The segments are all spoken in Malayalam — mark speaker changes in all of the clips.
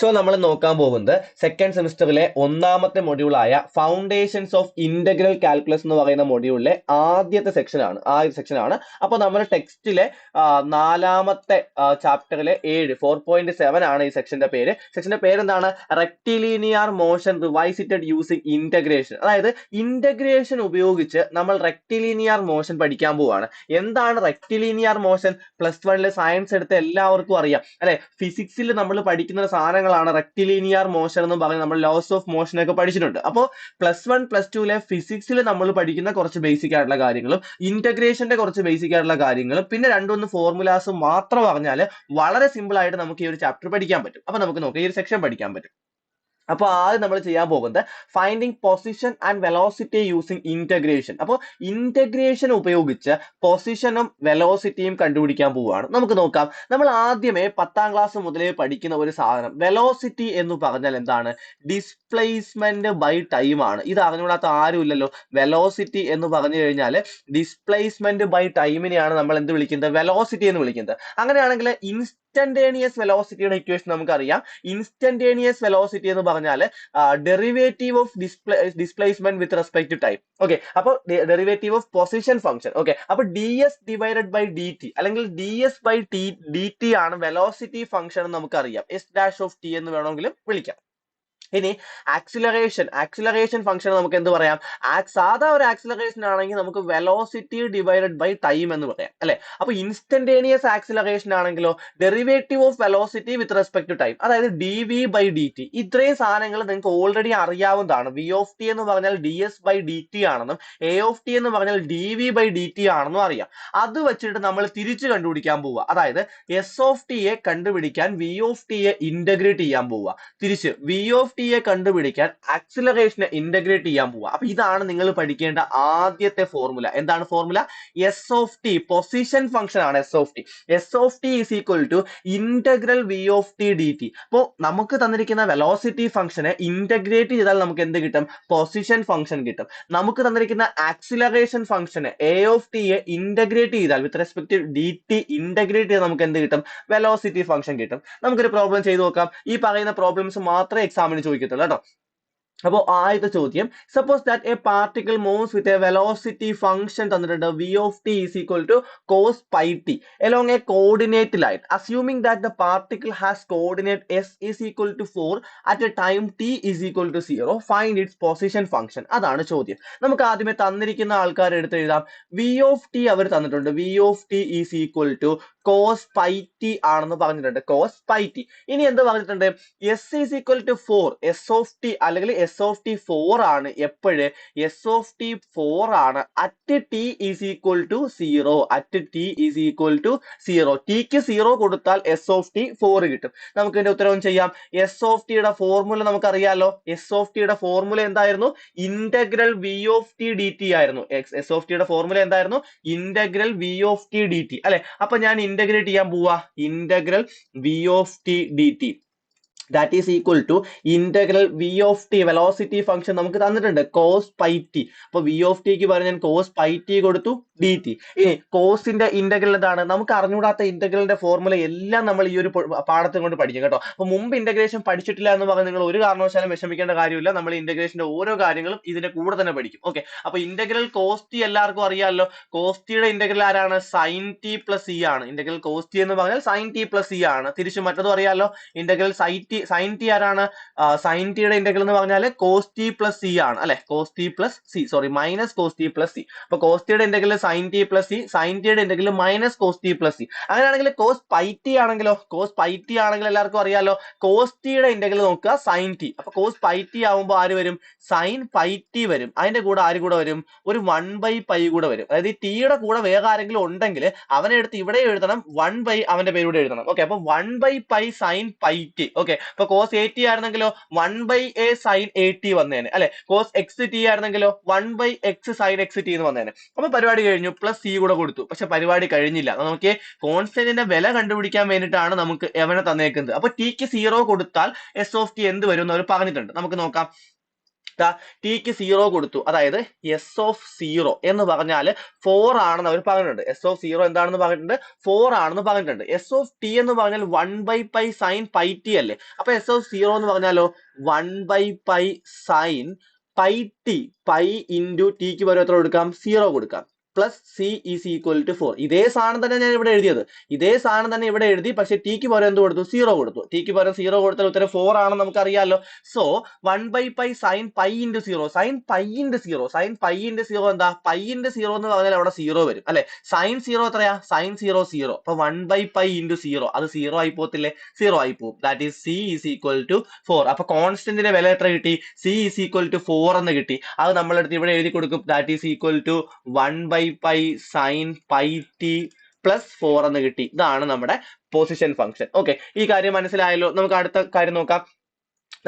Speaker 1: സോ നമ്മൾ നോക്കാൻ പോകുന്നത് സെക്കൻഡ് സെമിസ്റ്ററിലെ ഒന്നാമത്തെ മൊഡ്യൂളായ ഫൗണ്ടേഷൻസ് ഓഫ് ഇന്റഗ്രൽ കാൽക്കുലസ് എന്ന് പറയുന്ന മൊഡ്യൂളിലെ ആദ്യത്തെ സെക്ഷനാണ്. അപ്പൊ നമ്മുടെ ടെക്സ്റ്റിലെ നാലാമത്തെ ചാപ്റ്ററിലെ 4.7 ആണ് ഈ സെക്ഷന്റെ പേര്. സെക്ഷന്റെ പേര് എന്താണ്? Rectilinear motion revisited using integration. അതായത് ഇന്റഗ്രേഷൻ ഉപയോഗിച്ച് നമ്മൾ റെക്ടിലീനിയർ മോഷൻ പഠിക്കാൻ പോവാണ്. എന്താണ് റെക്ടിലീനിയർ മോഷൻ? +1 സയൻസ് എടുത്ത എല്ലാവർക്കും അറിയാം അല്ലെ. ഫിസിക്സിൽ നമ്മൾ പഠിക്കുന്ന സാധനങ്ങളാണ് റെക്ടിലീനിയർ മോഷൻ എന്ന് പറയുന്നത്. നമ്മൾ ലോസ് ഓഫ് മോഷൻ ഒക്കെ പഠിച്ചിട്ടുണ്ട്. അപ്പോൾ +1 +2 ഫിസിക്സിൽ നമ്മൾ പഠിക്കുന്ന കുറച്ച് ബേസിക് ആയിട്ടുള്ള കാര്യങ്ങളും ഇന്റഗ്രേഷന്റെ കുറച്ച് ബേസിക് ആയിട്ടുള്ള കാര്യങ്ങളും പിന്നെ രണ്ടൊന്ന് ഫോർമുലാസ് മാത്രം പറഞ്ഞാൽ വളരെ സിമ്പിൾ ആയിട്ട് നമുക്ക് ഈ ഒരു ചാപ്റ്റർ പഠിക്കാൻ പറ്റും. അപ്പൊ നമുക്ക് നോക്കാം, ഈ ഒരു സെക്ഷൻ പഠിക്കാൻ പറ്റും. അപ്പൊ ആദ്യം നമ്മൾ ചെയ്യാൻ പോകുന്നത് finding position and velocity using integration. അപ്പോൾ ഇന്റഗ്രേഷൻ ഉപയോഗിച്ച് പൊസിഷനും വെലോസിറ്റിയും കണ്ടുപിടിക്കാൻ പോവുകയാണ്. നമുക്ക് നോക്കാം. നമ്മൾ ആദ്യമേ 10ാം ക്ലാസ് മുതലേ പഠിക്കുന്ന ഒരു സാധനം വെലോസിറ്റി എന്ന് പറഞ്ഞാൽ എന്താണ്? ഡിസ്പ്ലേസ്മെന്റ് ബൈ ടൈം ആണ്. ഇത് അറിഞ്ഞുകൂടാത്ത ആരും ഇല്ലല്ലോ. വെലോസിറ്റി എന്ന് പറഞ്ഞു കഴിഞ്ഞാൽ ഡിസ്പ്ലേസ്മെന്റ് ബൈ ടൈമിനെയാണ് നമ്മൾ എന്ത് വിളിക്കുന്നത്? വെലോസിറ്റി എന്ന് വിളിക്കുന്നത്. അങ്ങനെയാണെങ്കിൽ ഇൻസ്റ്റന്റേനിയസ് വെലോസിറ്റിയുടെ ഇക്വേഷൻ നമുക്കറിയാം. ഇൻസ്റ്റന്റേനിയസ് വെലോസിറ്റി എന്ന് പറഞ്ഞാൽ derivative of displacement with respect to time. Okay, അപ്പോൾ derivative of position function. Okay, അപ്പൊ ds/dt അല്ലെങ്കിൽ ds/dt ആണ് വെലോസിറ്റി ഫംഗ്ഷൻ എന്ന് നമുക്കറിയാം. s' എന്ന് വേണമെങ്കിലും വിളിക്കാം. ഇനി ആക്സിലറേഷൻ ഫംഗ്ഷൻ നമുക്ക് എന്ത് പറയാം? സാധാ ഒരു ആക്സിലറേഷൻ ആണെങ്കിൽ നമുക്ക് വെലോസിറ്റി ഡിവൈഡഡ് ബൈ ടൈം എന്ന് പറയാം അല്ലെ. അപ്പൊ ഇൻസ്റ്റന്റേനിയസ് ആക്സിലറേഷൻ ആണെങ്കിലോ derivative of velocity with respect to time, അതായത് dv/dt. ഇത്രയും സാധനങ്ങൾ നിങ്ങൾക്ക് ഓൾറെഡി അറിയാവുന്നതാണ്. v എന്ന് പറഞ്ഞാൽ ds/dt ആണെന്നും a എന്ന് പറഞ്ഞാൽ dv/dt ആണെന്നും അറിയാം. അത് വെച്ചിട്ട് നമ്മൾ തിരിച്ചു കണ്ടുപിടിക്കാൻ പോവുക. അതായത് s യെ കണ്ടുപിടിക്കാൻ v യെ ഇന്റഗ്രേറ്റ് ചെയ്യാൻ പോവുക. തിരിച്ച് v യെ കണ്ടുപിടിക്കാൻ ആക്സിലറേഷനെ ഇന്റഗ്രേറ്റ് ചെയ്യാൻ പോവുക. അപ്പൊ ഇതാണ് നിങ്ങൾ പഠിക്കേണ്ട ആദ്യത്തെ ഫോർമുല. എന്താണ് ഫോർമുല? s പൊസിഷൻ ഫംഗ്ഷൻ ആണ്. s is equal to integral v dt. അപ്പോൾ നമുക്ക് തന്നിരിക്കുന്ന വെലോസിറ്റി ഫംഗ്ഷനെ ഇന്റഗ്രേറ്റ് ചെയ്താൽ നമുക്ക് എന്ത് കിട്ടും? പൊസിഷൻ ഫംഗ്ഷൻ കിട്ടും. നമുക്ക് തന്നിരിക്കുന്ന ആക്സിലറേഷൻ ഫംഗ്ഷനെ a യെ ഇന്റഗ്രേറ്റ് ചെയ്താൽ with respect to dt integrate ചെയ്താൽ നമുക്ക് എന്ത് കിട്ടും? വെലോസിറ്റി ഫംഗ്ഷൻ കിട്ടും. നമുക്കൊരു പ്രോബ്ലം ചെയ്ത് നോക്കാം. ഈ പറയുന്ന പ്രോബ്ലംസ് മാത്രമേ എക്സാമിന് ചോദിക്കത്തുള്ളൂ കേട്ടോ. അപ്പോൾ ആദ്യത്തെ ചോദ്യം, suppose that A particle moves with a velocity function തന്നിട്ടുണ്ട് v is equal to cos pi t along a coordinate line, assuming that the particle has coordinate s is equal to 4 at a time t is equal to 0, find its position function. അതാണ് ചോദ്യം. നമുക്ക് ആദ്യമേ തന്നിരിക്കുന്ന ആൾക്കാർ എടുത്ത് എഴുതാം. v അവർ തന്നിട്ടുണ്ട്. v is equal to cos pi t ആണെന്ന് പറഞ്ഞിട്ടുണ്ട്. cos pi t. ഇനി എന്ത് പറഞ്ഞിട്ടുണ്ട്? s is equal to 4. s അല്ലെങ്കിൽ s 4 ആണ്. എപ്പോഴ്? s 4 ആണ് at t is equal to 0. at t is equal to 0. tക്ക് 0 കൊടുത്താൽ s 4 കിട്ടും. നമുക്ക് ഇതിന്റെ ഉത്തരവും ചെയ്യാം. s യുടെ ഫോർമുല നമുക്കറിയാലോ. s യുടെ ഫോർമുല എന്തായിരുന്നു? ഇന്റഗ്രൽ v dt ആയിരുന്നു. s യുടെ ഫോർമുല എന്തായിരുന്നു? ഇന്റഗ്രൽ v dt അല്ലെ. അപ്പൊ ഞാൻ ഇന്റഗ്രേറ്റ് ചെയ്യാൻ പോവാ. Integral v dt that is equal to integral v velocity function നമുക്ക് തന്നിട്ടുണ്ട് cos pi t. അപ്പൊ v ക്ക് പകരം ഞാൻ cos pi t കൊടുത്തു dt. ഇനി കോസിന്റെ ഇന്റഗ്രൽ എന്താണ്? നമുക്ക് അറിഞ്ഞുകൂടാത്ത ഇന്റഗ്രലിന്റെ ഫോർമുല എല്ലാം നമ്മൾ ഈ ഒരു പാഠത്തിൽ കൊണ്ട് പഠിക്കും കേട്ടോ. അപ്പൊ മുമ്പ് ഇന്റഗ്രേഷൻ പഠിച്ചിട്ടില്ല എന്ന് പറഞ്ഞാൽ നിങ്ങൾ ഒരു കാരണവശാലും വിഷമിക്കേണ്ട കാര്യമില്ല. നമ്മൾ ഇന്റഗ്രേഷന്റെ ഓരോ കാര്യങ്ങളും ഇതിന്റെ കൂടെ തന്നെ പഠിക്കും. ഓക്കെ, അപ്പൊ ഇന്റഗ്രൽ cos t എല്ലാവർക്കും അറിയാമല്ലോ. cos t യുടെ ഇന്റഗ്രൽ ആരാണ്? sin t plus e ആണ്. ഇന്റഗ്രൽ cos t എന്ന് പറഞ്ഞാൽ sin t plus e ആണ്. തിരിച്ചു മറ്റതും അറിയാലോ. ഇന്റഗ്രൽ sin t ആരാണ്? sin t യുടെ ഇന്റഗ്രൽ എന്ന് പറഞ്ഞാൽ cos t plus c ആണ് അല്ലെ. cos t plus c, sorry, minus cos t plus c. അപ്പൊ cos t യുടെ integral sin t plus c, sin t യുടെ integral minus cos t plus c. അങ്ങനെയാണെങ്കിൽ cos pi t ആണെങ്കിലോ? cos pi t ആണെങ്കിൽ എല്ലാവർക്കും അറിയാലോ. cos t യുടെ ഇന്റഗ്രൽ നോക്കുക sin t. അപ്പൊ cos pi t ആവുമ്പോൾ ആര് വരും? sin pi t വരും. അതിന്റെ കൂടെ ആര് കൂടെ വരും? ഒരു 1/pi കൂടെ വരും. അതായത് ഈ t യുടെ കൂടെ വേറെ ആരെങ്കിലും ഉണ്ടെങ്കിൽ അവനെ എടുത്ത് ഇവിടെ എഴുതണം, 1 അവന്റെ പേരൂടെ എഴുതണം. ഓക്കെ, അപ്പൊ 1/pi sin pi t. Okay, അപ്പൊ cos at ആയിരുന്നെങ്കിലോ 1/a sin at വന്നേനെ അല്ലെ. cos xt ആയിരുന്നെങ്കിലോ 1/x sin xt എന്ന് വന്നേനെ. അപ്പൊ പരിപാടി കഴിഞ്ഞു. പ്ലസ് c കൂടെ കൊടുത്തു. പക്ഷെ പരിപാടി കഴിഞ്ഞില്ല. നമുക്ക് കോൺസ്റ്റന്റിന്റെ വില കണ്ടുപിടിക്കാൻ വേണ്ടിയിട്ടാണ് നമുക്ക് എവനെ തന്നേക്കുന്നത്. അപ്പൊ tക്ക് 0 കൊടുത്താൽ s എന്ത് വരും എന്ന് അവർ പറഞ്ഞിട്ടുണ്ട്. നമുക്ക് നോക്കാം. ടിക്ക് 0 കൊടുത്തു, അതായത് S(0) എന്ന് പറഞ്ഞാൽ 4 ആണെന്ന് അവർ പറഞ്ഞിട്ടുണ്ട്. S(0) എന്താണെന്ന് പറഞ്ഞിട്ടുണ്ട്, 4 ആണെന്ന് പറഞ്ഞിട്ടുണ്ട്. S(t) എന്ന് പറഞ്ഞാൽ 1/π sin πt അല്ലേ. അപ്പൊ S(0) എന്ന് പറഞ്ഞാലോ 1/π sin πt, pi into tick പകരം എത്ര കൊടുക്കാം, 0 കൊടുക്കാം. Plus c is equal to 4. ഇതേ സാധനം തന്നെ ഞാൻ ഇവിടെ എഴുതിയത്, ഇതേ സാധനം തന്നെ ഇവിടെ എഴുതി, പക്ഷെ ടിക്ക് പകരം എന്ത് കൊടുത്തു, 0 കൊടുത്തു. ടിക്ക് പകരം 0 കൊടുത്താൽ ഉത്തരം 4 ആണെന്ന് നമുക്ക് അറിയാലോ. So 1/π sin π into 0, sin π into 0, sin π into 0 എന്താ, π ഇൻറ്റു 0 എന്ന് പറഞ്ഞാൽ അവിടെ 0 വരും അല്ലെ. sin 0 എത്രയാ, sin 0 0. അപ്പൊ 1/π ഇൻറ്റു 0, അത് 0 ആയി പോകത്തില്ലേ, 0 ആയി പോകും. That is c is equal to 4. അപ്പൊ കോൺസ്റ്റന്റിന്റെ വില എത്ര കിട്ടി, c ഈസ് ഈക്വൽ ടു 4 എന്ന് കിട്ടി. അത് നമ്മളെടുത്ത് ഇവിടെ എഴുതി കൊടുക്കും. That is equal to 1/π sin πt plus 4 എന്ന് കിട്ടി. ഇതാണ് നമ്മുടെ പൊസിഷൻ ഫംഗ്ഷൻ. ഓക്കെ, ഈ കാര്യം മനസ്സിലായല്ലോ. നമുക്ക് അടുത്ത കാര്യം നോക്കാം.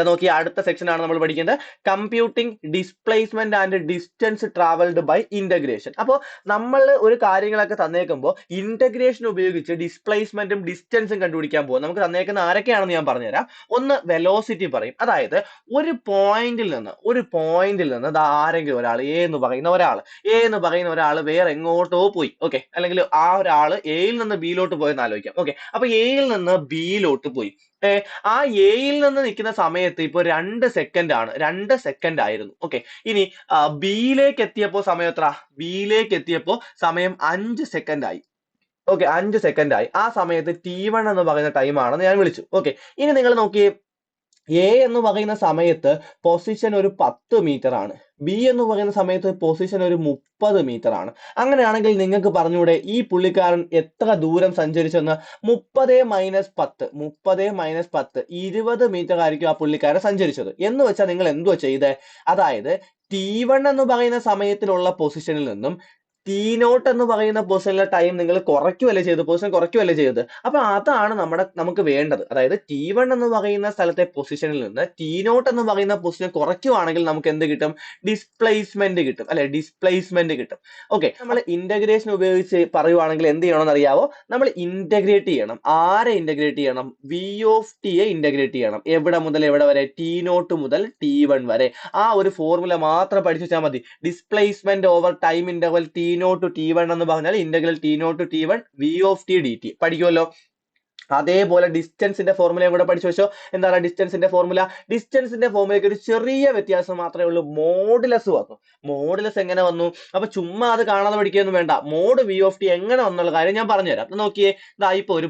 Speaker 1: നോക്കി, അടുത്ത സെക്ഷൻ ആണ് നമ്മൾ പഠിക്കുന്നത്, computing displacement and distance travelled by integration. അപ്പോൾ നമ്മൾ ഒരു കാര്യങ്ങളൊക്കെ തന്നേക്കുമ്പോൾ ഇന്റഗ്രേഷൻ ഉപയോഗിച്ച് ഡിസ്പ്ലേസ്മെന്റും ഡിസ്റ്റൻസും കണ്ടുപിടിക്കാൻ പോകും. നമുക്ക് തന്നേക്കുന്ന ആരൊക്കെയാണെന്ന് ഞാൻ പറഞ്ഞുതരാം. ഒന്ന് വെലോസിറ്റി പറയും, അതായത് ഒരു പോയിന്റിൽ നിന്ന് ആരെങ്കിലും ഒരാൾ എ എന്ന് പറയുന്ന ഒരാൾ വേറെ എങ്ങോട്ടോ പോയി. ഓക്കെ, അല്ലെങ്കിൽ ആ ഒരാൾ എയിൽ നിന്ന് ബിയിലോട്ട് പോയെന്ന് ആലോചിക്കാം. ഓക്കെ, അപ്പൊ എയിൽ നിന്ന് ബിയിലോട്ട് പോയി. ആ എയിൽ നിന്ന് നിൽക്കുന്ന സമയത്ത് ഇപ്പൊ 2 സെക്കൻഡ് ആണ്, 2 സെക്കൻഡ് ആയിരുന്നു. ഓക്കെ, ഇനി ബിയിലേക്ക് എത്തിയപ്പോ സമയം എത്ര, ബിയിലേക്ക് എത്തിയപ്പോ സമയം 5 സെക്കൻഡ് ആയി. ഓക്കെ, 5 സെക്കൻഡ് ആയി. ആ സമയത്ത് T1 എന്ന് പറയുന്ന ടൈം ആണെന്ന് ഞാൻ വിളിച്ചു. ഓക്കെ, ഇനി നിങ്ങൾ നോക്കിയേ, എ എന്ന് പറയുന്ന സമയത്ത് പൊസിഷൻ ഒരു 10 മീറ്റർ ആണ്, ബി എന്ന് പറയുന്ന സമയത്ത് പൊസിഷൻ ഒരു 30 മീറ്റർ ആണ്. അങ്ങനെയാണെങ്കിൽ നിങ്ങൾക്ക് പറഞ്ഞൂടെ ഈ പുള്ളിക്കാരൻ എത്ര ദൂരം സഞ്ചരിച്ചെന്ന്? 30 - 10, 30 - 10, 20 മീറ്റർ ആയിരിക്കും ആ പുള്ളിക്കാരൻ സഞ്ചരിച്ചത്. എന്ന് വെച്ചാൽ നിങ്ങൾ എന്തുവാ ചെയ്തേ, അതായത് T1 എന്ന് പറയുന്ന സമയത്തിലുള്ള പൊസിഷനിൽ നിന്നും T0 എന്ന് പറയുന്ന പൊസിഷനിലെ ടൈം നിങ്ങൾ പൊസിഷൻ കുറയ്ക്കുകയല്ലേ ചെയ്തത്. അപ്പൊ അതാണ് നമുക്ക് വേണ്ടത്. അതായത് T1 എന്ന് പറയുന്ന സ്ഥലത്തെ പൊസിഷനിൽ നിന്ന് T0 എന്ന് പറയുന്ന പൊസിഷൻ കുറയ്ക്കുവാണെങ്കിൽ നമുക്ക് എന്ത് കിട്ടും, ഡിസ്പ്ലേസ്മെന്റ് കിട്ടും അല്ലെ, ഡിസ്പ്ലേസ്മെന്റ് കിട്ടും. ഓക്കെ, നമ്മൾ ഇന്റഗ്രേഷൻ ഉപയോഗിച്ച് പറയുവാണെങ്കിൽ എന്ത് ചെയ്യണമെന്ന് അറിയാവോ, നമ്മൾ ഇന്റഗ്രേറ്റ് ചെയ്യണം. ആരെ ഇന്റഗ്രേറ്റ് ചെയ്യണം, V(t) യെ ഇന്റഗ്രേറ്റ് ചെയ്യണം. എവിടെ മുതൽ എവിടെ വരെ, T0 മുതൽ T1 വരെ. ആ ഒരു ഫോർമുല മാത്രം പഠിച്ചു വെച്ചാൽ മതി. Displacement over time interval T0 to T1 എന്ന് പറഞ്ഞാൽ integral T0 to T1 V(t) dt പഠിക്കുമല്ലോ. അതേപോലെ ഡിസ്റ്റൻസിന്റെ ഫോർമുലയും കൂടെ പഠിച്ചു വെച്ചോ. എന്താണ് ഡിസ്റ്റൻസിന്റെ ഫോർമുല? ഡിസ്റ്റൻസിന്റെ ഫോർമുലയ്ക്ക് ഒരു ചെറിയ വ്യത്യാസം മാത്രമേ ഉള്ളൂ, മോഡുലസ് വന്നു. മോഡുലസ് എങ്ങനെ വന്നു? അപ്പൊ ചുമ്മാ അത് കാണാതെ പഠിക്കുകയൊന്നും വേണ്ട. മോഡ് V(t) എങ്ങനെ വന്നുള്ള കാര്യം ഞാൻ പറഞ്ഞുതരാം. അപ്പൊ നോക്കിയേ, ഇതാ ഇപ്പൊ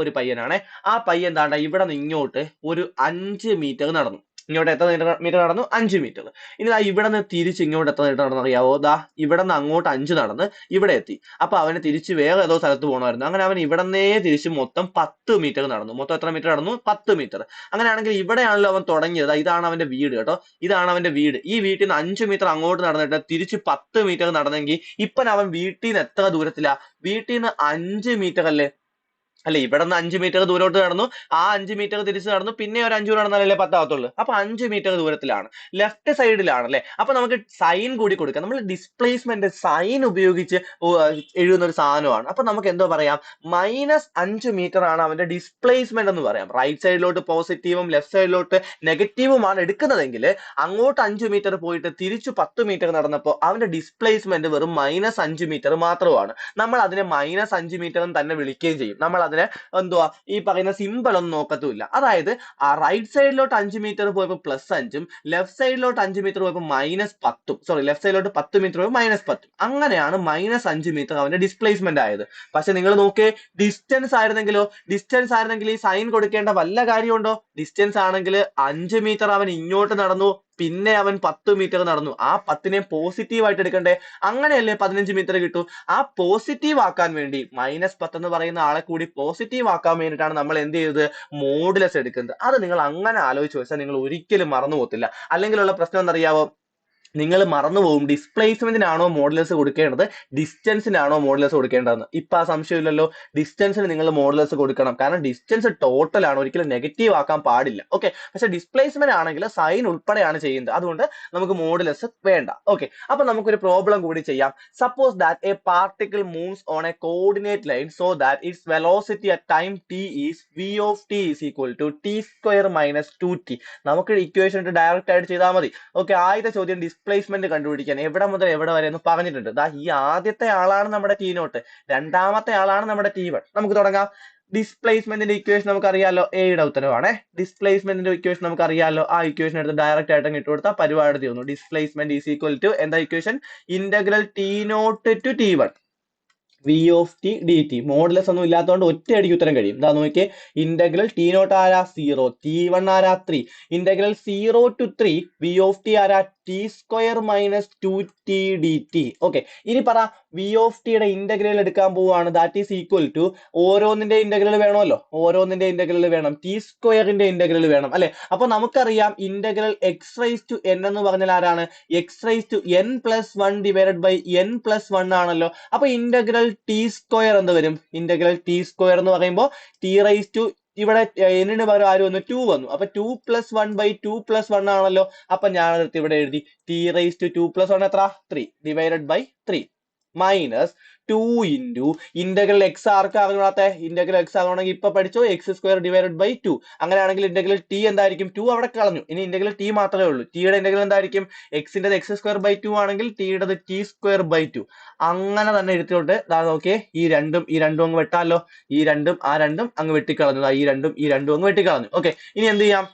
Speaker 1: ഒരു പയ്യനാണ്. ആ പയ്യൻ എന്താണ്ട ഇവിടെ നിന്ന് ഇങ്ങോട്ട് ഒരു 5 മീറ്റർ നടന്നു. ഇങ്ങോട്ട് എത്ര മീറ്റർ നടന്നു, 5 മീറ്റർ. ഇനി ഇവിടെ നിന്ന് തിരിച്ച് ഇങ്ങോട്ട് എത്ര മീറ്റർ നടന്നു അറിയാവോ? ദാ ഇവിടെ നിന്ന് അങ്ങോട്ട് 5 നടന്ന് ഇവിടെ എത്തി. അപ്പൊ അവന് തിരിച്ച് വേറെ ഏതോ സ്ഥലത്ത് പോകണമായിരുന്നു. അങ്ങനെ അവൻ ഇവിടെ നിന്നേ തിരിച്ച് മൊത്തം 10 മീറ്റർ നടന്നു. മൊത്തം എത്ര മീറ്റർ നടന്നു, 10 മീറ്റർ. അങ്ങനെയാണെങ്കിൽ ഇവിടെയാണല്ലോ അവൻ തുടങ്ങിയത്. ഇതാണ് അവന്റെ വീട് കേട്ടോ, ഇതാണ് അവന്റെ വീട്. ഈ വീട്ടിൽ നിന്ന് 5 മീറ്റർ അങ്ങോട്ട് നടന്നിട്ട് തിരിച്ച് 10 മീറ്റർ നടന്നെങ്കിൽ ഇപ്പൊ അവൻ വീട്ടിൽ നിന്ന് എത്ര ദൂരത്തിലാ? വീട്ടിൽ നിന്ന് 5 മീറ്റർ അല്ലേ. ഇവിടെ നിന്ന് 5 മീറ്റർ ദൂരോട്ട് നടന്നു, ആ 5 മീറ്റർ തിരിച്ച് നടന്നു, പിന്നെ ഒരു 5 നടന്നാലല്ലേ 10 ആവത്തുള്ളൂ. അപ്പൊ 5 മീറ്റർ ദൂരത്തിലാണ്, ലെഫ്റ്റ് സൈഡിലാണ് അല്ലെ. അപ്പൊ നമുക്ക് സൈൻ കൂടി കൊടുക്കാം. നമ്മൾ ഡിസ്പ്ലേസ്മെന്റ് സൈൻ ഉപയോഗിച്ച് എഴുതുന്ന ഒരു സാധനമാണ്. അപ്പൊ നമുക്ക് എന്തോ പറയാം, -5 മീറ്റർ ആണ് അവന്റെ ഡിസ്പ്ലേസ്മെന്റ് എന്ന് പറയാം. റൈറ്റ് സൈഡിലോട്ട് പോസിറ്റീവും ലെഫ്റ്റ് സൈഡിലോട്ട് നെഗറ്റീവുമാണ് എടുക്കുന്നതെങ്കിൽ അങ്ങോട്ട് 5 മീറ്റർ പോയിട്ട് തിരിച്ചു 10 മീറ്റർ നടന്നപ്പോൾ അവന്റെ ഡിസ്പ്ലേസ്മെന്റ് വെറും -5 മീറ്റർ മാത്രമാണ്. നമ്മൾ അതിനെ -5 മീറ്റർ എന്ന് തന്നെ വിളിക്കുകയും ചെയ്യും. നമ്മൾ അതിനെ എന്തുവാ ഈ പറയുന്ന സിമ്പിൾ ഒന്നും നോക്കത്തുമില്ല. അതായത് ആ റൈറ്റ് സൈഡിലോട്ട് 5 മീറ്റർ പോയപ്പോൾ +5ഉം ലെഫ്റ്റ് സൈഡിലോട്ട് 5 മീറ്റർ പോയപ്പോൾ -10ഉം, സോറി ലെഫ്റ്റ് സൈഡിലോട്ട് 10 മീറ്റർ പോയപ്പോൾ -10ഉം. അങ്ങനെയാണ് -5 മീറ്റർ അവന്റെ ഡിസ്പ്ലേസ്മെന്റ് ആയത്. പക്ഷെ നിങ്ങൾ നോക്കേ, ഡിസ്റ്റൻസ് ആയിരുന്നെങ്കിൽ ഈ സൈൻ കൊടുക്കേണ്ട വല്ല കാര്യമുണ്ടോ? ഡിസ്റ്റൻസ് ആണെങ്കിൽ 5 മീറ്റർ അവൻ ഇങ്ങോട്ട് നടന്നു, പിന്നെ അവൻ 10 മീറ്റർ നടന്നു. ആ 10നെ പോസിറ്റീവ് ആയിട്ട് എടുക്കണ്ടേ? അങ്ങനെയല്ലേ 15 മീറ്റർ കിട്ടൂ. ആ പോസിറ്റീവ് ആക്കാൻ വേണ്ടി -10 എന്ന് പറയുന്ന ആളെ കൂടി പോസിറ്റീവ് ആക്കാൻ വേണ്ടിയിട്ടാണ് നമ്മൾ എന്ത് ചെയ്തത്, മോഡുലസ് എടുക്കുന്നത്. അത് നിങ്ങൾ അങ്ങനെ ആലോചിച്ച് വെച്ചാൽ നിങ്ങൾ ഒരിക്കലും മറന്നു പോകത്തില്ല. അല്ലെങ്കിലുള്ള പ്രശ്നം എന്നറിയാവോ, നിങ്ങൾ മറന്നുപോകും ഡിസ്പ്ലേസ്മെന്റിനാണോ മോഡുലസ് കൊടുക്കേണ്ടത് ഡിസ്റ്റൻസിനാണോ മോഡുലസ് കൊടുക്കേണ്ടതെന്ന്. ഇപ്പൊ ആ സംശയമില്ലല്ലോ. ഡിസ്റ്റൻസിന് നിങ്ങൾ മോഡുലസ് കൊടുക്കണം, കാരണം ഡിസ്റ്റൻസ് ടോട്ടൽ ആണ്, ഒരിക്കലും നെഗറ്റീവ് ആക്കാൻ പാടില്ല. ഓക്കെ, പക്ഷെ ഡിസ്പ്ലേസ്മെന്റ് ആണെങ്കിൽ സൈൻ ഉൾപ്പെടെയാണ് ചെയ്യുന്നത്, അതുകൊണ്ട് നമുക്ക് മോഡുലസ് വേണ്ട. ഓക്കെ, അപ്പൊ നമുക്കൊരു പ്രോബ്ലം കൂടി ചെയ്യാം. Suppose that A particle moves on A coordinate line so that it's velocity at time t is v of t is equal to t square minus 2t. നമുക്ക് ഇക്വേഷൻ ഡയറക്റ്റ് ആയിട്ട് ചെയ്താൽ മതി. ഓക്കെ, ആദ്യത്തെ ചോദ്യം ഡിസ്പ്ലേസ്മെന്റ് കണ്ടുപിടിക്കാൻ എവിടെ മുതൽ എവിടെ വരെ എന്ന് പറഞ്ഞിട്ടുണ്ട്. ദാ ഈ ആദ്യത്തെ ആളാണ് നമ്മുടെ ടി നോട്ട്, രണ്ടാമത്തെ ആളാണ് നമ്മുടെ t1. നമുക്ക് തുടങ്ങാം. ഡിസ്പ്ലേസ്മെന്റിന്റെ ഇക്വേഷൻ നമുക്ക് അറിയാലോ, എയുടെ ഉത്തരവാണ്. ഡിസ്പ്ലേസ്മെന്റിന്റെ ഇക്വേഷൻ നമുക്ക് അറിയാലോ, ആ ഇക്വേഷൻ എടുത്ത് ഡയറക്റ്റ് ആയിട്ട് ഇട്ട് കൊടുത്താൽ പരിപാടി തീർന്നു. ഡിസ്പ്ലേസ്മെന്റ് ഈസ് ഈക്വൽ ടു എന്താ equation, integral t nought to t1 v of t dt. Modulus ഒന്നും ഇല്ലാത്തതുകൊണ്ട് ഒറ്റയടിക്ക് ഉത്തരം കഴിയും. ഇതാ നോക്കിയേ, ഇന്റഗ്രൽ ടി നോട്ട് ആരാ 0, t1 ആരാ 3, integral 0 to 3 v of t ആരാ t square minus 2t dt. Okay, ഇനി പറ v of t യുടെ ഇന്റഗ്രൽ എടുക്കാൻ പോവാണ്, ദാറ്റ് ഈസ് ഈക്വൽ ടു ഓരോന്നിന്റെ ഇന്റഗ്രൽ വേണമല്ലോ, ഓരോന്നിന്റെ ഇന്റഗ്രൽ വേണം, t സ്ക്വയറിന്റെ ഇന്റഗ്രൽ വേണം അല്ലെ. അപ്പൊ നമുക്കറിയാം integral x raise to n എന്ന് പറഞ്ഞാൽ ആരാണ്, x raise to n plus 1 divided by n plus 1 ആണല്ലോ. അപ്പൊ ഇന്റഗ്രൽ ടി സ്ക്വയർ എന്ത് വരും, ഇന്റഗ്രൽ ടി സ്ക്വയർ എന്ന് പറയുമ്പോൾ ടി റൈസ് ടു ഇവിടെ എന്നിന് പകരം ആര് വന്നു, 2 വന്നു. അപ്പൊ 2 പ്ലസ് 1 ബൈ 2 പ്ലസ് 1 ആണല്ലോ. അപ്പൊ ഞാൻ ഇവിടെ എഴുതി ടി റൈസ് ടു 2 പ്ലസ് 1 എത്ര, 3 divided by 3 minus 2 into integral x ആർക്ക് അറിഞ്ഞാത്ത, ഇന്റഗ്രൽ എക്സ് ആകണമെങ്കിൽ ഇപ്പൊ പഠിച്ചോ, എക്സ് സ്ക്വയർ ഡിവൈഡഡ് ബൈ 2. അങ്ങനെയാണെങ്കിൽ ഇന്റഗ്രൽ ടി എന്തായിരിക്കും, 2 അവിടെ കളഞ്ഞു, ഇനി ഇന്റഗ്രൽ ടി മാത്രമേ ഉള്ളൂ. ടിയുടെ ഇന്റഗ്രൽ എന്തായിരിക്കും, എക്സിന്റെ എക്സ് സ്ക്വയർ ബൈ 2 ആണെങ്കിൽ ടിയുടെ ടി സ്ക്വയർ ബൈ 2. അങ്ങനെ തന്നെ എടുത്തോട്ട് നോക്കിയേ, ഈ രണ്ടും അങ്ങ് വെട്ടാലോ, ഈ രണ്ടും ആ രണ്ടും അങ്ങ് വെട്ടിക്കളഞ്ഞു, ഈ രണ്ടും അങ്ങ് വെട്ടിക്കളഞ്ഞു. ഓക്കെ, ഇനി എന്ത് ചെയ്യാം,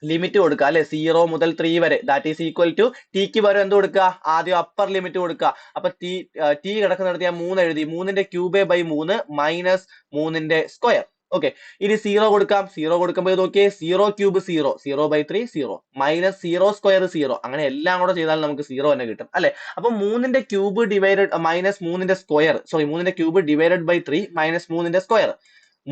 Speaker 1: ലിമിറ്റ് കൊടുക്കുക അല്ലെ, 0 മുതൽ 3 വരെ, ദാറ്റ് ഈസ് ഈക്വൽ ടു ടിക്ക് പകരം എന്ത് കൊടുക്കുക, ആദ്യം അപ്പർ ലിമിറ്റ് കൊടുക്കുക. അപ്പൊ ടി കിടക്കുന്നിടത്ത് ഞാൻ 3 എഴുതി, 3ന്റെ ക്യൂബ് ബൈ 3 മൈനസ് 3ന്റെ സ്ക്വയർ. ഓക്കെ, ഇനി 0 കൊടുക്കാം, 0 കൊടുക്കുമ്പോൾ നോക്കിയേ, 0 ക്യൂബ് 0, 0 ബൈ 3 0 മൈനസ് 0 സ്ക്വയർ 0, അങ്ങനെ എല്ലാം കൂടെ ചെയ്താൽ നമുക്ക് 0 തന്നെ കിട്ടും അല്ലെ. അപ്പൊ 3ന്റെ ക്യൂബ് ഡിവൈഡഡ് മൈനസ് 3ന്റെ സ്ക്വയർ, സോറി 3ന്റെ ക്യൂബ് ഡിവൈഡഡ് ബൈ 3 മൈനസ് 3ന്റെ സ്ക്വയർ.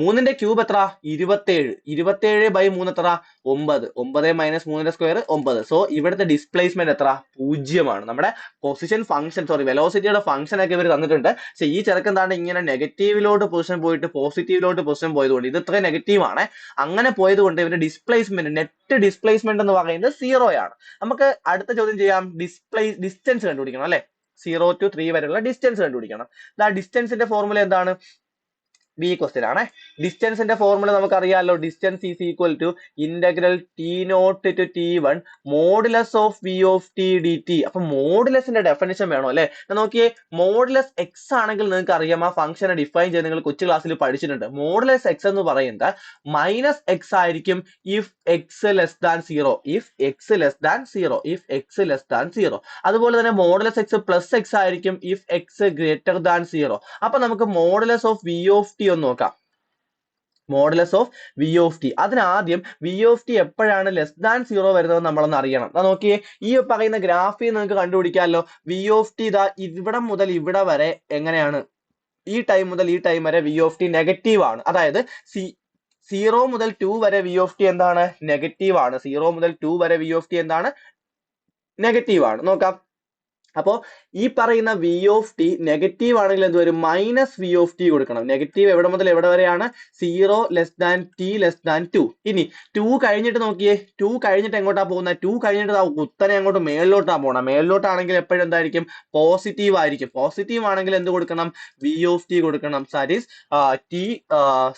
Speaker 1: 3ന്റെ ക്യൂബ് എത്ര, 27, 27 ബൈ 3 എത്ര, 9, 9 മൈനസ് 3ന്റെ സ്ക്വയർ 9. സോ ഇവിടുത്തെ ഡിസ്പ്ലേസ്മെന്റ് എത്ര, 0 ആണ്. നമ്മുടെ പൊസിഷൻ ഫംഗ്ഷൻ, സോറി വെലോസിറ്റിയുടെ ഫംഗ്ഷൻ ഒക്കെ ഇവർ തന്നിട്ടുണ്ട്. പക്ഷെ ഈ ചെറുക്കൻ എന്താണ് ഇങ്ങനെ നെഗറ്റീവിലോട്ട് പൊസിഷൻ പോയിട്ട് പോസിറ്റീവിലോട്ട് പൊസിഷൻ പോയതുകൊണ്ട് ഇത് ഇത്ര നെഗറ്റീവ് ആണ്. അങ്ങനെ പോയതുകൊണ്ട് ഇവരുടെ ഡിസ്പ്ലേസ്മെന്റ്, നെറ്റ് ഡിസ്പ്ലേസ്മെന്റ് എന്ന് പറയുന്നത് 0 ആണ്. നമുക്ക് അടുത്ത ചോദ്യം ചെയ്യാം, ഡിസ്റ്റൻസ് കണ്ടുപിടിക്കണം അല്ലെ, 0 to 3 വരെയുള്ള ഡിസ്റ്റൻസ് കണ്ടുപിടിക്കണം. ഡിസ്റ്റൻസിന്റെ ഫോർമുല എന്താണ്, ബി ക്വസ്റ്റ്യൻ ആണ്. ഡിസ്റ്റൻസിന്റെ ഫോർമുല നമുക്ക് അറിയാലോ, distance is equal to integral t nought to t1 modulus of v of t d t. അപ്പൊ മോഡുലസിന്റെ ഡെഫിനിഷൻ വേണോ അല്ലെ. നോക്കിയേ, മോഡുലസ് എക്സ് ആണെങ്കിൽ നിങ്ങൾക്ക് അറിയാം, ആ ഫംഗ്ഷനെ ഡിഫൈൻ ചെയ്ത് നിങ്ങൾ കൊച്ചു ക്ലാസ്സിൽ പഠിച്ചിട്ടുണ്ട്. മോഡുലസ് എക്സ് എന്ന് പറയുന്നത് മൈനസ് എക്സ് ആയിരിക്കും if x less than 0, if x less than 0, if x less than 0. അതുപോലെ തന്നെ മോഡുലസ് എക്സ് പ്ലസ് എക്സ് ആയിരിക്കും ഇഫ് എക്സ് ഗ്രേറ്റർ ദാൻ 0. അപ്പൊ നമുക്ക് modulus of v of t ഒന്ന് നോക്കാം. Modulus of v of t, അതിനാദ്യം വി ഓഫ് ടി എപ്പോഴാണ് ലെസ് ദാൻ 0 വരുന്നത് നമ്മളൊന്ന് അറിയണം. നോക്കിയേ, ഈ പറയുന്ന ഗ്രാഫിൽ നിങ്ങൾക്ക് കണ്ടുപിടിക്കാമല്ലോ, വി ഓഫ് ടി ഇതാ ഇവിടെ മുതൽ ഇവിടെ വരെ എങ്ങനെയാണ്, ഈ ടൈം മുതൽ ഈ ടൈം വരെ വി ഓഫ് ടി നെഗറ്റീവ് ആണ്. അതായത് 0 മുതൽ 2 വരെ വി ഓഫ് ടി എന്താണ്, നെഗറ്റീവ് ആണ്. 0 മുതൽ 2 വരെ വി ഓഫ് ടി എന്താണ്, നെഗറ്റീവ് ആണ്. നോക്കാം, അപ്പോ ഈ പറയുന്ന വി ഓഫ് ടി നെഗറ്റീവ് ആണെങ്കിൽ എന്ത് വരും, മൈനസ് വി ഓഫ് ടി കൊടുക്കണം. നെഗറ്റീവ് എവിടെ മുതൽ എവിടെ വരെയാണ്, 0 less than T less than 2. ഇനി 2 കഴിഞ്ഞിട്ട് നോക്കിയേ, 2 കഴിഞ്ഞിട്ട് എങ്ങോട്ടാ പോകുന്നത്, 2 കഴിഞ്ഞിട്ട് കുത്തനെ അങ്ങോട്ട് മേളിലോട്ടാ പോകണം. മേളിലോട്ടാണെങ്കിൽ എപ്പോഴും എന്തായിരിക്കും, പോസിറ്റീവ് ആയിരിക്കും. പോസിറ്റീവ് ആണെങ്കിൽ എന്ത് കൊടുക്കണം, വി ഓഫ് ടി കൊടുക്കണം. That is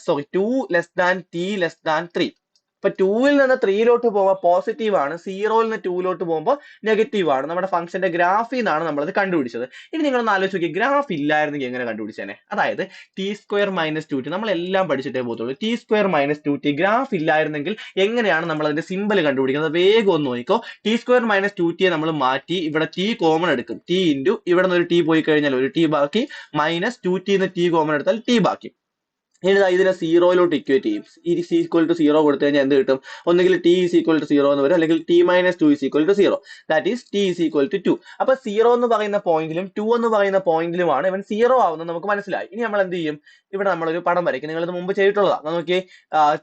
Speaker 1: sorry 2 less than T less than 3. ഇപ്പൊ 2ൽ നിന്ന് 3ലോട്ട് പോകുമ്പോൾ പോസിറ്റീവ് ആണ്, 0ൽ നിന്ന് 2ലോട്ട് പോകുമ്പോൾ നെഗറ്റീവ് ആണ്. നമ്മുടെ ഫംഗ്ഷന്റെ ഗ്രാഫിൽ നിന്നാണ് നമ്മളത് കണ്ടുപിടിച്ചത്. ഇനി നിങ്ങളൊന്ന് ആലോചിച്ച് നോക്കി, ഗ്രാഫ് ഇല്ലായിരുന്നെങ്കിൽ എങ്ങനെ കണ്ടുപിടിച്ചേനെ. അതായത് ടി സ്ക്വയർ മൈനസ് 2ടി നമ്മളെല്ലാം പഠിച്ചിട്ടേ പോകത്തുള്ളൂ. ടി സ്ക്വയർ മൈനസ് 2ടി ഗ്രാഫ് ഇല്ലായിരുന്നെങ്കിൽ എങ്ങനെയാണ് നമ്മൾ അതിന്റെ സിമ്പിൾ കണ്ടുപിടിക്കുന്നത്, വേഗം ഒന്ന് നോക്കിക്കോ. ടി സ്ക്വയർ മൈനസ് 2ടിയെ നമ്മൾ മാറ്റി ഇവിടെ ടി കോമൺ എടുക്കും, ടി ഇൻറ്റു ഇവിടെ നിന്ന് ഒരു ടി പോയി കഴിഞ്ഞാൽ ഒരു ടി ബാക്കി, മൈനസ് 2ടിന്ന് ടി കോമൺ എടുത്താൽ ടി ബാക്കി. ഇനി ഇതിനെ 0ലോട്ട് ഇക്വേറ്റ് ചെയ്യും. ഈസ് ഈക്വൽ ടു 0 കൊടുത്തു കഴിഞ്ഞാൽ എന്ത് കിട്ടും, ഒന്നുകിൽ ടി ഈസ് ഈക്വൽ ടു 0 എന്ന് വരും, അല്ലെങ്കിൽ t minus 2 is equal to 0, that is t is equal to 2. അപ്പൊ 0 എന്ന് പറയുന്ന പോയിന്റിലും 2 എന്ന് പറയുന്ന പോയിന്റിലുമാണ് ഇവൻ 0 ആവുന്നത് നമുക്ക് മനസ്സിലായി. ഇനി നമ്മൾ എന്ത് ചെയ്യും, ഇവിടെ നമ്മളൊരു പടം വരയ്ക്കും. നിങ്ങൾ ഇത് മുമ്പ് ചെയ്തിട്ടുള്ളതാണ്. നോക്കിയേ,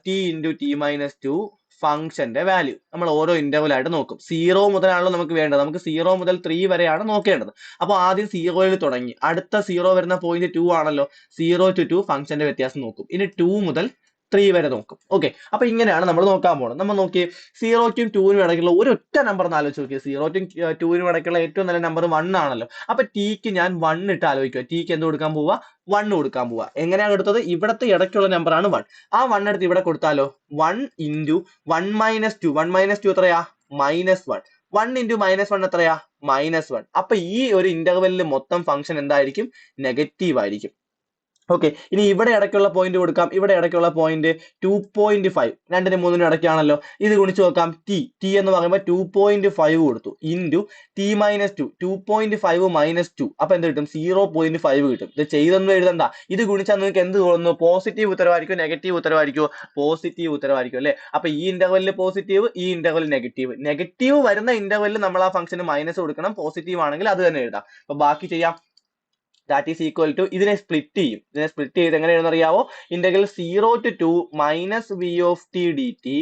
Speaker 1: ടി ഇൻറ്റു ടി മൈനസ് 2 ഫംഗ്ഷന്റെ വാല്യൂ നമ്മൾ ഓരോ ഇന്റർവൽ ആയിട്ട് നോക്കും. 0 മുതലാണല്ലോ നമുക്ക് വേണ്ടത്. നമുക്ക് 0 മുതൽ 3 വരെയാണ് നോക്കേണ്ടത്. അപ്പോൾ ആദ്യം 0യിൽ തുടങ്ങി, അടുത്ത 0 വരുന്ന പോയിന്റ് 2 ആണല്ലോ. 0 to 2 ഫംഗ്ഷന്റെ വ്യത്യാസം നോക്കും. ഇനി 2 മുതൽ 3 വരെ നോക്കും. ഓക്കെ, അപ്പൊ ഇങ്ങനെയാണ് നമ്മൾ നോക്കാൻ പോകുന്നത്. നമ്മൾ നോക്കി 0ക്കും 2നും ഇടയ്ക്കുള്ള ഒരു ഒറ്റ നമ്പർ ഒന്ന് ആലോചിച്ച് നോക്കിയത്. 0ക്കും 2നും ഇടയ്ക്കുള്ള ഏറ്റവും നല്ല നമ്പർ 1 ആണല്ലോ. അപ്പൊ ടിക്ക് ഞാൻ 1 ഇട്ട് ആലോചിക്കുക. ടിക്ക് എന്ത് കൊടുക്കാൻ പോവുക? 1 കൊടുക്കാൻ പോവുക. എങ്ങനെയാണ് എടുത്തത്? ഇവിടത്തെ ഇടയ്ക്കുള്ള നമ്പർ ആണ് 1. ആ 1 എടുത്ത് ഇവിടെ കൊടുത്താലോ? 1 into 1 minus 2. 1 minus 2 എത്രയാ? -1. 1 into -1 എത്രയാ? -1. അപ്പൊ ഈ ഒരു ഇന്റർവെല്ലിൽ മൊത്തം ഫംഗ്ഷൻ എന്തായിരിക്കും? നെഗറ്റീവ് ആയിരിക്കും. ഓക്കെ, ഇനി ഇവിടെ ഇടയ്ക്കുള്ള പോയിന്റ് കൊടുക്കാം. ഇവിടെ ഇടയ്ക്കുള്ള പോയിന്റ് 2.5, 2നും 3നും ഇടയ്ക്കാണല്ലോ. ഇത് ഗുണിച്ച് നോക്കാം. ടി എന്ന് പറയുമ്പോൾ 2.5 കൊടുത്തു ഇൻറ്റു t - 2. 2.5 - 2 അപ്പൊ എന്ത് കിട്ടും? 0.5 കിട്ടും. ഇത് ചെയ്തൊന്നും എഴുതണ്ട. ഇത് ഗുണിച്ചാൽ നിങ്ങൾക്ക് എന്ത് തോന്നുന്നു? പോസിറ്റീവ് ഉത്തരവായിരിക്കും, നെഗറ്റീവ് ഉത്തരവായിരിക്കും? പോസിറ്റീവ് ഉത്തരവായിരിക്കും അല്ലെ? അപ്പൊ ഈ ഇന്റർവെല്ലിൽ പോസിറ്റീവ്, ഈ ഇന്റർവെല്ലിൽ നെഗറ്റീവ്. നെഗറ്റീവ് വരുന്ന ഇന്റർവെല്ലിൽ നമ്മൾ ആ ഫംഗ്ഷന് മൈനസ് കൊടുക്കണം. പോസിറ്റീവ് ആണെങ്കിൽ അത് തന്നെ എഴുതാം. അപ്പൊ ബാക്കി ചെയ്യാം. ദാറ്റ് ഈസ് ഈക്വൽ ടു, ഇതിനെ സ്പ്ലിറ്റ് ചെയ്യും. ഇതിനെ സ്പ്ലിറ്റ് ചെയ്ത് എങ്ങനെയാണെന്ന് അറിയാവോ? Integral 0 to 2 minus v of t d t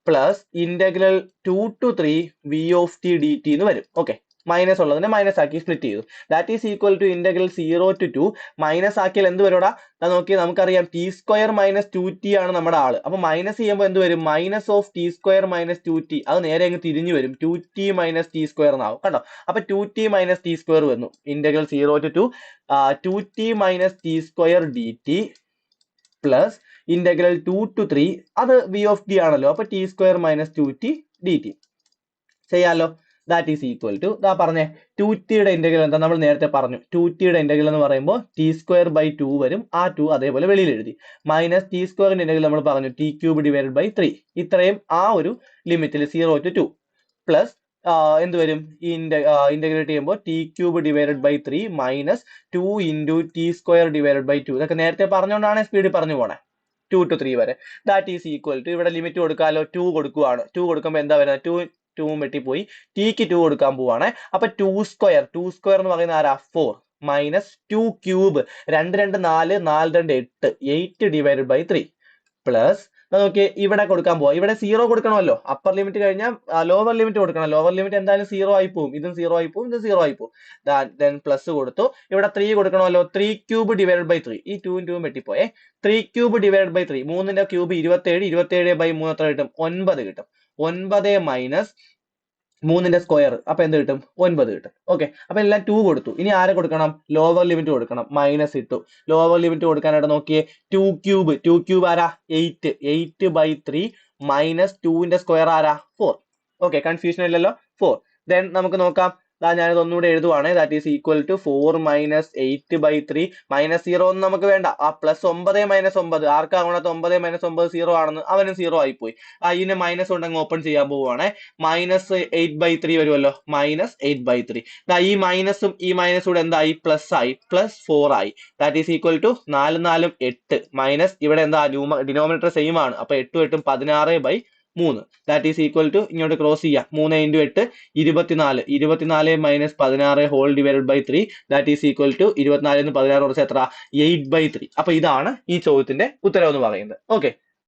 Speaker 1: plus integral 2 to 3 v of t d t എന്ന് വരും. ഓക്കെ, മൈനസ് ഉള്ളതിനെ മൈനസ് ആക്കി സ്പ്ലിറ്റ് ചെയ്തു. That is equal to integral 0 to 2 minus ആക്കിയാൽ എന്ത് വരുവാ? നോക്കി, നമുക്കറിയാം t² - 2t ആണ് നമ്മുടെ ആള്. അപ്പൊ മൈനസ് ചെയ്യുമ്പോൾ എന്ത് വരും? Minus of t² - 2t. അത് നേരെ അങ്ങ് തിരിഞ്ഞു വരും. 2t - t² എന്നാവും. കണ്ടോ? അപ്പൊ 2t - t² വന്നു. Integral 0 to 2 2t - t² dt plus integral 2 to 3, അത് വി ഓഫ് ടി ആണല്ലോ. അപ്പൊ t² - 2t dt ചെയ്യാലോ. ദാറ്റ് ഈസ് ഈക്വൽ ടു, പറഞ്ഞേ 2tയുടെ ഇന്റഗ്രൽ എന്താ? നമ്മൾ നേരത്തെ പറഞ്ഞു. 2tയുടെ ഇന്റഗ്രൽ എന്ന് പറയുമ്പോൾ t²/2 വരും. ആ 2 അതേപോലെ വെളിയിൽ എഴുതി. മൈനസ് t²ന്റെ ഇന്റഗ്രൽ നമ്മൾ പറഞ്ഞു t³ / 3. ഇത്രയും ആ ഒരു ലിമിറ്റിൽ 0 to 2 പ്ലസ് എന്ത് വരും? ഈ ഇന്റഗ്രേറ്റ് ചെയ്യുമ്പോൾ t³ / 3 മൈനസ് 2 into t² / 2. ഇതൊക്കെ നേരത്തെ പറഞ്ഞുകൊണ്ടാണ് സ്പീഡിൽ പറഞ്ഞു പോണേ 2 to 3 വരെ. ദാറ്റ് ഈസ് ഈക്വൽ ടു, ഇവിടെ ലിമിറ്റ് കൊടുക്കാലോ. 2 കൊടുക്കുവാണ്. 2 കൊടുക്കുമ്പോൾ എന്താ വരുന്നത്? 2 വെട്ടിപ്പോയി. ടിക്ക് 2 കൊടുക്കാൻ പോവാണ്. അപ്പൊ 2² എന്ന് പറയുന്ന ആരാ? 4 മൈനസ് 2³ 2 2 4 4 2 8 8/3 പ്ലസ് നോക്കി ഇവിടെ കൊടുക്കാൻ പോവാ. ഇവിടെ 0 കൊടുക്കണമല്ലോ. അപ്പർ ലിമിറ്റ് കഴിഞ്ഞാൽ ലോവർ ലിമിറ്റ് കൊടുക്കണം. ലോവർ ലിമിറ്റ് എന്തായാലും 0 ആയി പോവും. ഇതും 0 ആയി പോവും, ഇതും 0 ആയി പോവും. ദെൻ പ്ലസ് കൊടുത്തു. ഇവിടെ 3 കൊടുക്കണമല്ലോ. 3³ / 3. ഈ 2 ും 2 വെട്ടിപ്പോയേ. 3³ / 3. 3ന്റെ ക്യൂബ് 27. 27/3 എത്ര കിട്ടും? 9 കിട്ടും. 9 മൈനസ് 3ന്റെ സ്ക്വയർ, അപ്പൊ എന്ത് കിട്ടും? 9 കിട്ടും. ഓക്കെ, അപ്പൊ എല്ലാം 2 കൊടുത്തു. ഇനി ആരെ കൊടുക്കണം? ലോവർ ലിമിറ്റ് കൊടുക്കണം. മൈനസ് ഇട്ടു. ലോവർ ലിമിറ്റ് കൊടുക്കാനായിട്ട് നോക്കിയേ. 2³ ആരാ? 8. 8/3 മൈനസ് 2ന്റെ സ്ക്വയർ ആരാ? 4. ഓക്കെ, കൺഫ്യൂഷൻ ഇല്ലല്ലോ. 4. ദെൻ നമുക്ക് നോക്കാം. ഞാനിത് ഒന്നുകൂടെ എഴുതുവാണ്. That is equal to 4 minus 8/3 minus 0 ഒന്നും നമുക്ക് വേണ്ട. ആ പ്ലസ് 9 മൈനസ് 9 ആർക്കാ ഗുണത്ത്? 9 മൈനസ് 9 0 ആണെന്ന്. അവനും 0 ആയിപ്പോയി. ഇതിനെ മൈനസ് ഉണ്ടെങ്കിൽ ഓപ്പൺ ചെയ്യാൻ പോവുകയാണെ. മൈനസ് 8/3 വരുമല്ലോ. മൈനസ് 8/3. ഈ മൈനസും ഈ മൈനസും കൂടെ എന്തായി? പ്ലസ് ആയി. പ്ലസ് 4 ആയി. That is equal to 4 4 8 minus ഇവിടെ എന്താ? ഡിനോമിനേറ്റർ സെയിം ആണ്. അപ്പൊ 8 8 16/3. ദാറ്റ് ഈസ് ഈക്വൽ ടു, ഇങ്ങോട്ട് ക്രോസ് ചെയ്യാം. 3 into 8 24. 24 minus 16 whole divided by 3. That is equal to 24 16 കുറച്ച് എത്ര? 8/3. അപ്പൊ ഇതാണ് ഈ ചോദ്യത്തിന്റെ ഉത്തരം എന്ന് പറയുന്നത്. ഓക്കെ.